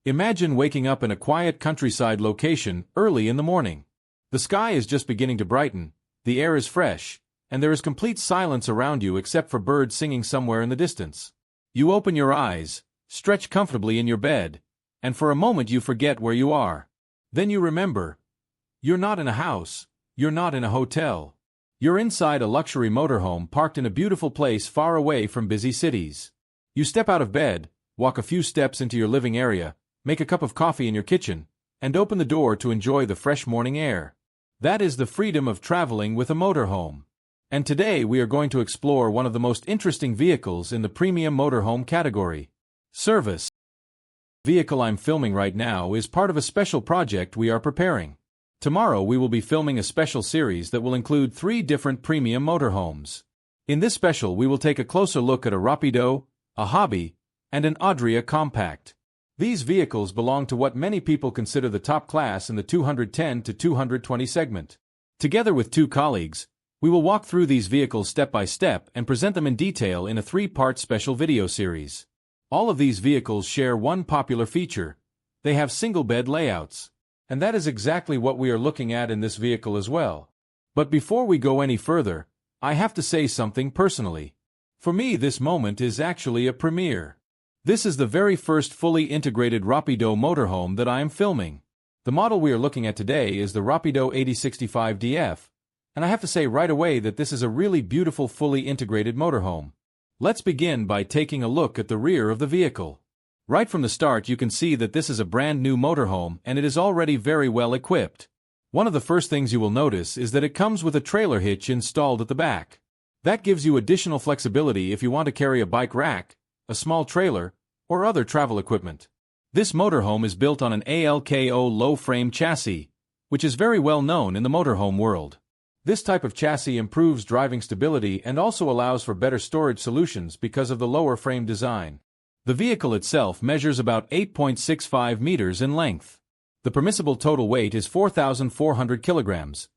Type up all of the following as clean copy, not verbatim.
Imagine waking up in a quiet countryside location early in the morning. The sky is just beginning to brighten, the air is fresh, and there is complete silence around you except for birds singing somewhere in the distance. You open your eyes, stretch comfortably in your bed, and for a moment you forget where you are. Then you remember. You're not in a house, you're not in a hotel. You're inside a luxury motorhome parked in a beautiful place far away from busy cities. You step out of bed, walk a few steps into your living area, make a cup of coffee in your kitchen, and open the door to enjoy the fresh morning air. That is the freedom of traveling with a motorhome. And today we are going to explore one of the most interesting vehicles in the premium motorhome category. Service. The vehicle I'm filming right now is part of a special project we are preparing. Tomorrow we will be filming a special series that will include 3 different premium motorhomes. In this special we will take a closer look at a Rapido, a Hobby, and an Adria Compact. These vehicles belong to what many people consider the top class in the 210 to 220 segment. Together with 2 colleagues, we will walk through these vehicles step by step and present them in detail in a 3-part special video series. All of these vehicles share one popular feature. They have single bed layouts. And that is exactly what we are looking at in this vehicle as well. But before we go any further, I have to say something personally. For me, this moment is actually a premiere. This is the very first fully integrated Rapido motorhome that I am filming. The model we are looking at today is the Rapido 8065DF, and I have to say right away that this is a really beautiful fully integrated motorhome. Let's begin by taking a look at the rear of the vehicle. Right from the start you can see that this is a brand new motorhome and it is already very well equipped. One of the first things you will notice is that it comes with a trailer hitch installed at the back. That gives you additional flexibility if you want to carry a bike rack, a small trailer, or other travel equipment. This motorhome is built on an ALKO low-frame chassis, which is very well known in the motorhome world. This type of chassis improves driving stability and also allows for better storage solutions because of the lower frame design. The vehicle itself measures about 8.65 meters in length. The permissible total weight is 4,400 kilograms,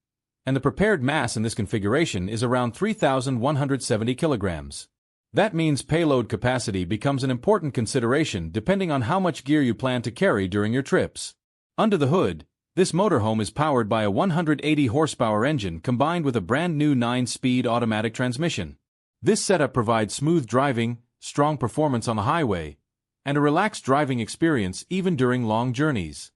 and the prepared mass in this configuration is around 3,170 kilograms. That means payload capacity becomes an important consideration depending on how much gear you plan to carry during your trips. Under the hood, this motorhome is powered by a 180 horsepower engine combined with a brand new 9-speed automatic transmission. This setup provides smooth driving, strong performance on the highway, and a relaxed driving experience even during long journeys.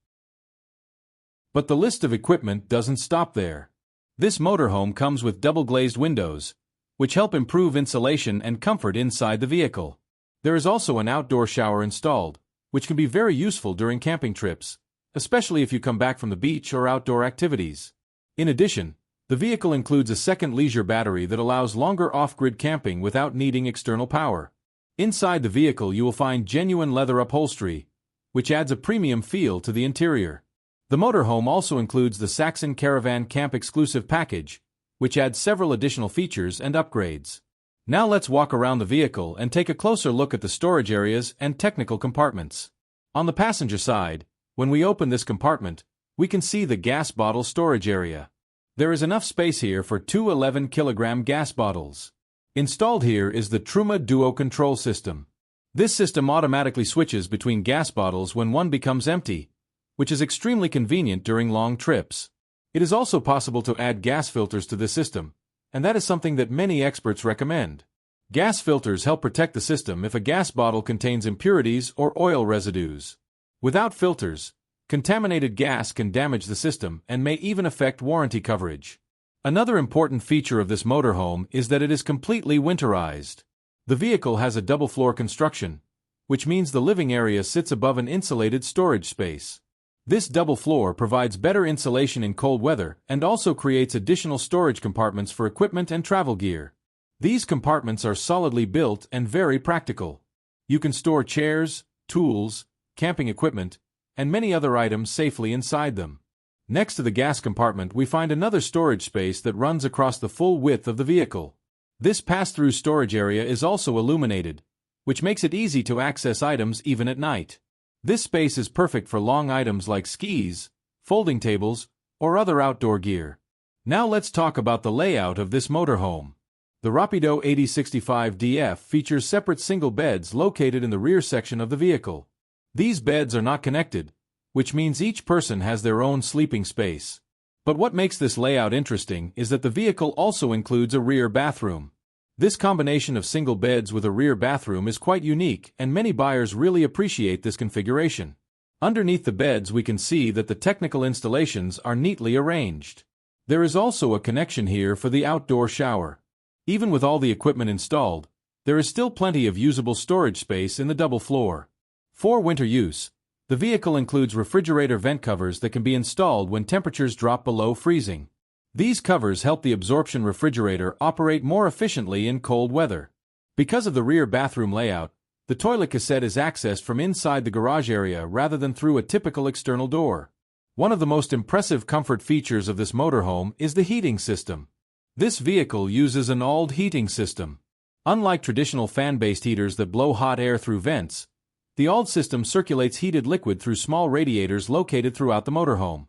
But the list of equipment doesn't stop there. This motorhome comes with double-glazed windows, which help improve insulation and comfort inside the vehicle. There is also an outdoor shower installed, which can be very useful during camping trips, especially if you come back from the beach or outdoor activities. In addition, the vehicle includes a second leisure battery that allows longer off-grid camping without needing external power. Inside the vehicle you will find genuine leather upholstery, which adds a premium feel to the interior. The motorhome also includes the Saxon Caravan Camp Exclusive Package, which adds several additional features and upgrades. Now let's walk around the vehicle and take a closer look at the storage areas and technical compartments. On the passenger side, when we open this compartment, we can see the gas bottle storage area. There is enough space here for 2 11-kilogram gas bottles. Installed here is the Truma Duo control system. This system automatically switches between gas bottles when one becomes empty, which is extremely convenient during long trips. It is also possible to add gas filters to this system, and that is something that many experts recommend. Gas filters help protect the system if a gas bottle contains impurities or oil residues. Without filters, contaminated gas can damage the system and may even affect warranty coverage. Another important feature of this motorhome is that it is completely winterized. The vehicle has a double-floor construction, which means the living area sits above an insulated storage space. This double floor provides better insulation in cold weather and also creates additional storage compartments for equipment and travel gear. These compartments are solidly built and very practical. You can store chairs, tools, camping equipment, and many other items safely inside them. Next to the gas compartment we find another storage space that runs across the full width of the vehicle. This pass-through storage area is also illuminated, which makes it easy to access items even at night. This space is perfect for long items like skis, folding tables, or other outdoor gear. Now let's talk about the layout of this motorhome. The Rapido 8065DF features separate single beds located in the rear section of the vehicle. These beds are not connected, which means each person has their own sleeping space. But what makes this layout interesting is that the vehicle also includes a rear bathroom. This combination of single beds with a rear bathroom is quite unique, and many buyers really appreciate this configuration. Underneath the beds we can see that the technical installations are neatly arranged. There is also a connection here for the outdoor shower. Even with all the equipment installed, there is still plenty of usable storage space in the double floor. For winter use, the vehicle includes refrigerator vent covers that can be installed when temperatures drop below freezing. These covers help the absorption refrigerator operate more efficiently in cold weather. Because of the rear bathroom layout, the toilet cassette is accessed from inside the garage area rather than through a typical external door. One of the most impressive comfort features of this motorhome is the heating system. This vehicle uses an ALD heating system. Unlike traditional fan-based heaters that blow hot air through vents, the ALD system circulates heated liquid through small radiators located throughout the motorhome.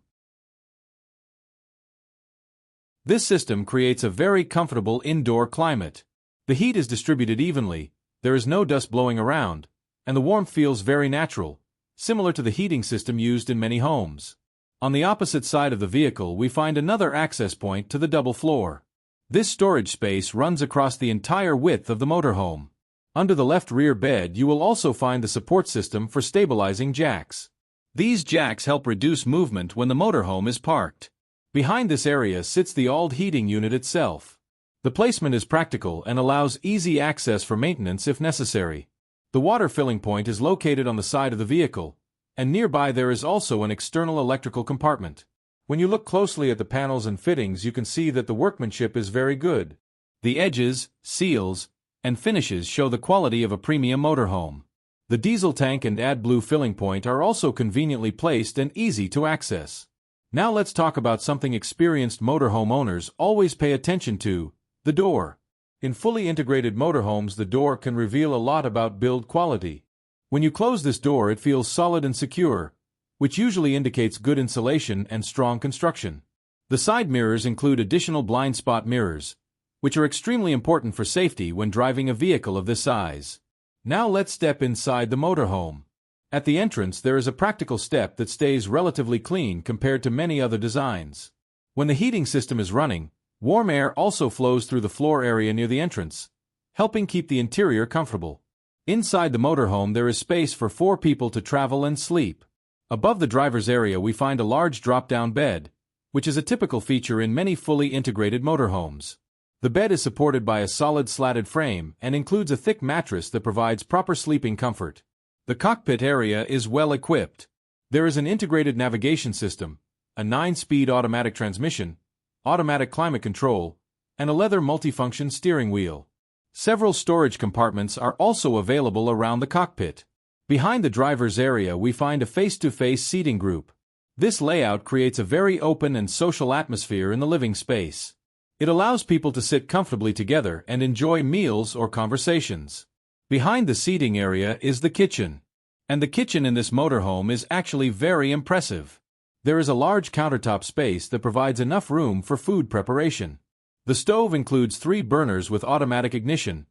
This system creates a very comfortable indoor climate. The heat is distributed evenly, there is no dust blowing around, and the warmth feels very natural, similar to the heating system used in many homes. On the opposite side of the vehicle we find another access point to the double floor. This storage space runs across the entire width of the motorhome. Under the left rear bed you will also find the support system for stabilizing jacks. These jacks help reduce movement when the motorhome is parked. Behind this area sits the ALD heating unit itself. The placement is practical and allows easy access for maintenance if necessary. The water filling point is located on the side of the vehicle, and nearby there is also an external electrical compartment. When you look closely at the panels and fittings you can see that the workmanship is very good. The edges, seals, and finishes show the quality of a premium motorhome. The diesel tank and AdBlue filling point are also conveniently placed and easy to access. Now let's talk about something experienced motorhome owners always pay attention to: the door. In fully integrated motorhomes the door can reveal a lot about build quality. When you close this door it feels solid and secure, which usually indicates good insulation and strong construction. The side mirrors include additional blind spot mirrors, which are extremely important for safety when driving a vehicle of this size. Now let's step inside the motorhome. At the entrance there is a practical step that stays relatively clean compared to many other designs. When the heating system is running, warm air also flows through the floor area near the entrance, helping keep the interior comfortable. Inside the motorhome there is space for 4 people to travel and sleep. Above the driver's area we find a large drop-down bed, which is a typical feature in many fully integrated motorhomes. The bed is supported by a solid slatted frame and includes a thick mattress that provides proper sleeping comfort. The cockpit area is well equipped. There is an integrated navigation system, a 9-speed automatic transmission, automatic climate control, and a leather multifunction steering wheel. Several storage compartments are also available around the cockpit. Behind the driver's area we find a face-to-face seating group. This layout creates a very open and social atmosphere in the living space. It allows people to sit comfortably together and enjoy meals or conversations. Behind the seating area is the kitchen. And the kitchen in this motorhome is actually very impressive. There is a large countertop space that provides enough room for food preparation. The stove includes 3 burners with automatic ignition,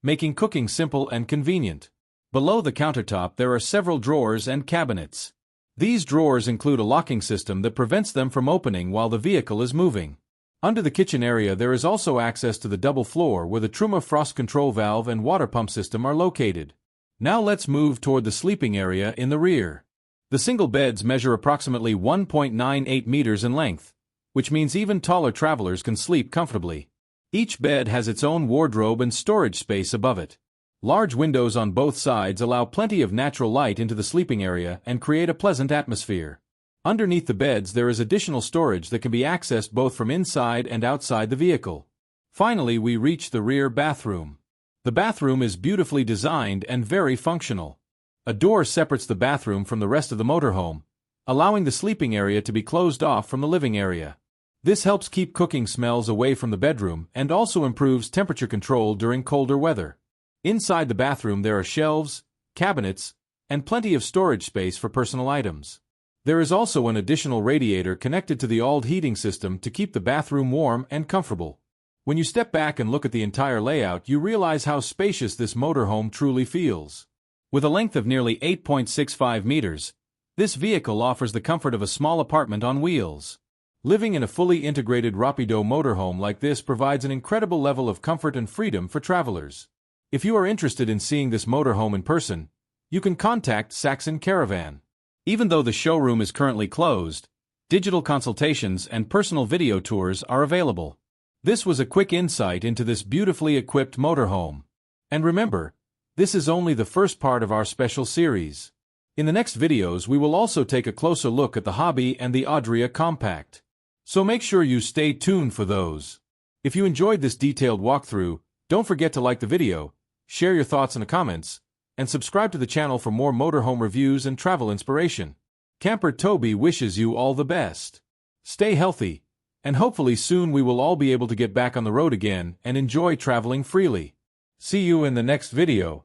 making cooking simple and convenient. Below the countertop there are several drawers and cabinets. These drawers include a locking system that prevents them from opening while the vehicle is moving. Under the kitchen area there is also access to the double floor where the Truma frost control valve and water pump system are located. Now let's move toward the sleeping area in the rear. The single beds measure approximately 1.98 meters in length, which means even taller travelers can sleep comfortably. Each bed has its own wardrobe and storage space above it. Large windows on both sides allow plenty of natural light into the sleeping area and create a pleasant atmosphere. Underneath the beds there is additional storage that can be accessed both from inside and outside the vehicle. Finally, we reach the rear bathroom. The bathroom is beautifully designed and very functional. A door separates the bathroom from the rest of the motorhome, allowing the sleeping area to be closed off from the living area. This helps keep cooking smells away from the bedroom and also improves temperature control during colder weather. Inside the bathroom there are shelves, cabinets, and plenty of storage space for personal items. There is also an additional radiator connected to the ALD heating system to keep the bathroom warm and comfortable. When you step back and look at the entire layout, you realize how spacious this motorhome truly feels. With a length of nearly 8.65 meters, this vehicle offers the comfort of a small apartment on wheels. Living in a fully integrated Rapido motorhome like this provides an incredible level of comfort and freedom for travelers. If you are interested in seeing this motorhome in person, you can contact Saxon Caravan. Even though the showroom is currently closed, digital consultations and personal video tours are available. This was a quick insight into this beautifully equipped motorhome. And remember, this is only the first part of our special series. In the next videos we will also take a closer look at the Hobby and the Adria Compact. So make sure you stay tuned for those. If you enjoyed this detailed walkthrough, don't forget to like the video, share your thoughts in the comments, and subscribe to the channel for more motorhome reviews and travel inspiration. Camper Toby wishes you all the best. Stay healthy, and hopefully soon we will all be able to get back on the road again and enjoy traveling freely. See you in the next video.